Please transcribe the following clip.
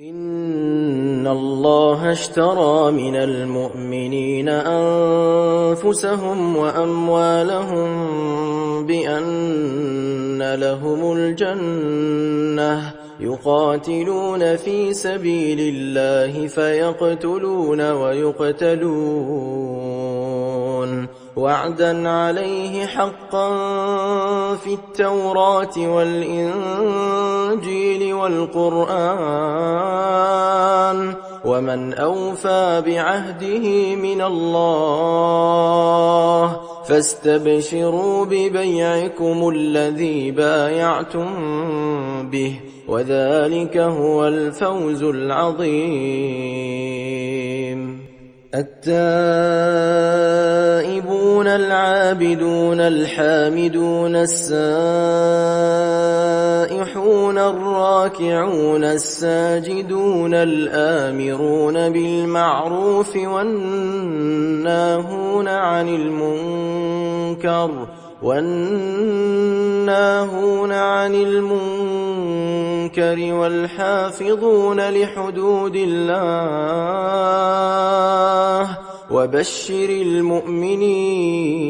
إن الله اشترى من المؤمنين أنفسهم وأموالهم بأن لهم الجنة يقاتلون في سبيل الله فيقتلون ويقتلون وعدا عليه حقا في التوراة والإنجيل والقرآن ومن أوفى بعهده من الله فاستبشروا ببيعكم الذي بايعتم به وذلك هو الفوز العظيم. التائبون العابدون الحامدون السائحون الراكعون الساجدون الآمرون بالمعروف والناهون عن المنكر والحافظون لحدود الله وبشر المؤمنين.